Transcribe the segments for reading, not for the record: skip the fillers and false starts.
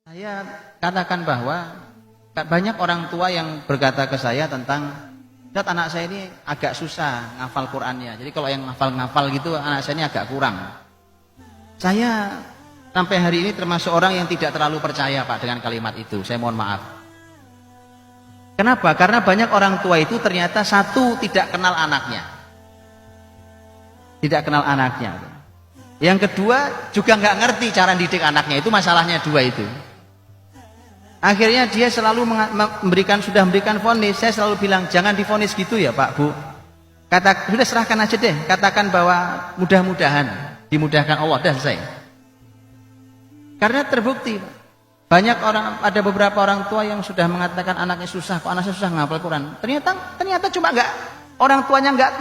Saya katakan bahwa banyak orang tua yang berkata ke saya tentang, "Ustaz, anak saya ini agak susah ngafal Qur'annya. Jadi kalau yang ngafal-ngafal gitu anak saya ini agak kurang." Saya sampai hari ini termasuk orang yang tidak terlalu percaya Pak dengan kalimat itu. Saya mohon maaf. Kenapa? Karena banyak orang tua itu ternyata satu tidak kenal anaknya. Tidak kenal anaknya. Yang kedua juga nggak ngerti cara didik anaknya. Itu masalahnya dua itu. Akhirnya dia selalu sudah memberikan vonis. Saya selalu bilang jangan divonis gitu ya Pak Bu. Sudah serahkan aja deh. Katakan bahwa mudah-mudahan dimudahkan Allah, dah selesai. Karena terbukti ada beberapa orang tua yang sudah mengatakan anaknya susah, kok anaknya susah ngapal Quran. Ternyata cuma orang tuanya nggak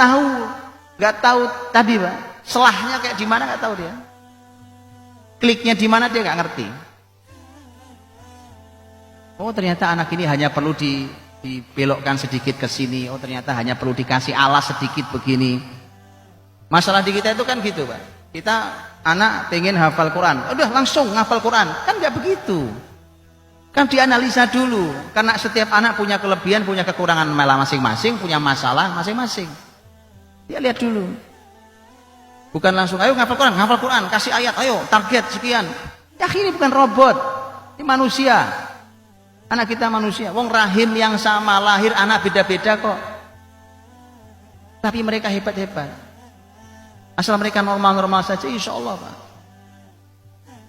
tahu tadi Pak. Selahnya kayak di mana nggak tahu dia. Kliknya di mana dia nggak ngerti. Oh ternyata anak ini hanya perlu dibelokkan sedikit ke sini. Oh ternyata hanya perlu dikasih alas sedikit begini. Masalah di kita itu kan gitu Pak. Kita anak pengen hafal Quran, udah langsung hafal Quran. Kan nggak begitu. Kan dianalisa dulu. Karena setiap anak punya kelebihan, punya kekurangan masing-masing, punya masalah masing-masing. Dia lihat dulu. Bukan langsung, ayo hafal Quran, kasih ayat, ayo target sekian. Ya ini bukan robot, ini manusia. Anak kita manusia, wong rahim yang sama, lahir anak beda-beda kok. Tapi mereka hebat-hebat. Asal mereka normal-normal saja, insya Allah Pak.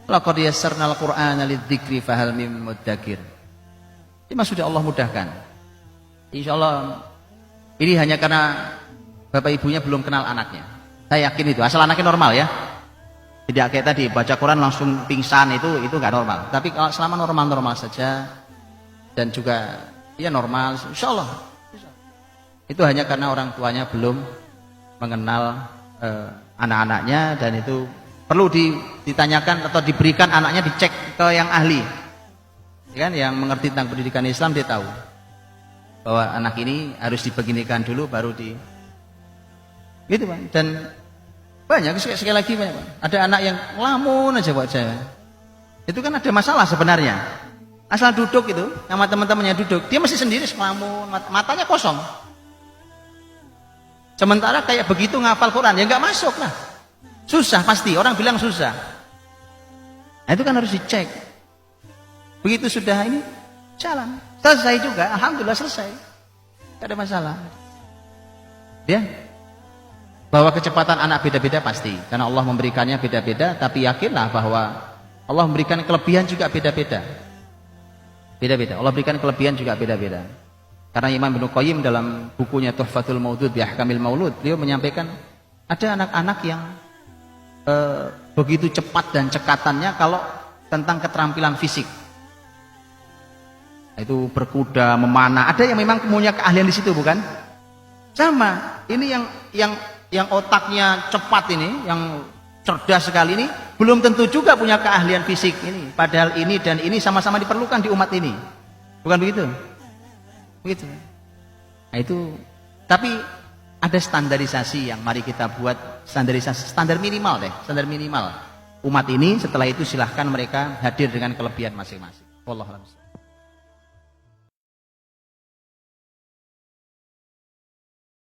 Laqad yassarnal Qur'ana lidzikri fahal mim mudzakir. Ini sudah Allah mudahkan. Insya Allah ini hanya karena bapak ibunya belum kenal anaknya. Saya yakin itu, asal anaknya normal ya. Tidak kayak tadi baca Quran langsung pingsan, itu nggak normal. Tapi kalau selama normal-normal saja dan juga ya normal, insya Allah. Itu hanya karena orang tuanya belum mengenal anak-anaknya, dan itu perlu ditanyakan atau diberikan anaknya dicek ke yang ahli, kan, yang mengerti tentang pendidikan Islam. Dia tahu bahwa anak ini harus dibeginikan dulu baru gitu Pak. Dan banyak sekali lagi banyak Pak. Ada anak yang lamun aja buat saya. Itu kan ada masalah sebenarnya. Asal duduk itu sama teman-temannya duduk, dia masih sendiri ngelamun, matanya kosong. Sementara kayak begitu ngafal Quran ya nggak masuk lah. Susah pasti, orang bilang susah. Nah, itu kan harus dicek. Begitu sudah ini jalan, selesai juga, alhamdulillah selesai. Tidak ada masalah. Ya. Bahwa kecepatan anak beda-beda pasti, karena Allah memberikannya beda-beda, tapi yakinlah bahwa Allah memberikan kelebihan juga beda-beda. Beda-beda. Allah berikan kelebihan juga beda-beda. Karena Imam Ibnu Qayyim dalam bukunya Tuhfatul Maudud bi Ahkamil Maulud, beliau menyampaikan ada anak-anak yang begitu cepat dan cekatannya kalau tentang keterampilan fisik. Itu berkuda, memanah. Ada yang memang punya keahlian di situ, bukan? Sama. Ini yang otaknya cepat ini, yang cerdas sekali ini, belum tentu juga punya keahlian fisik ini. Padahal ini dan ini sama-sama diperlukan di umat ini. Bukan begitu? Begitu. Nah itu, tapi ada standarisasi yang mari kita buat, standar minimal deh, standar minimal. Umat ini setelah itu silahkan mereka hadir dengan kelebihan masing-masing. Wallahu a'lam.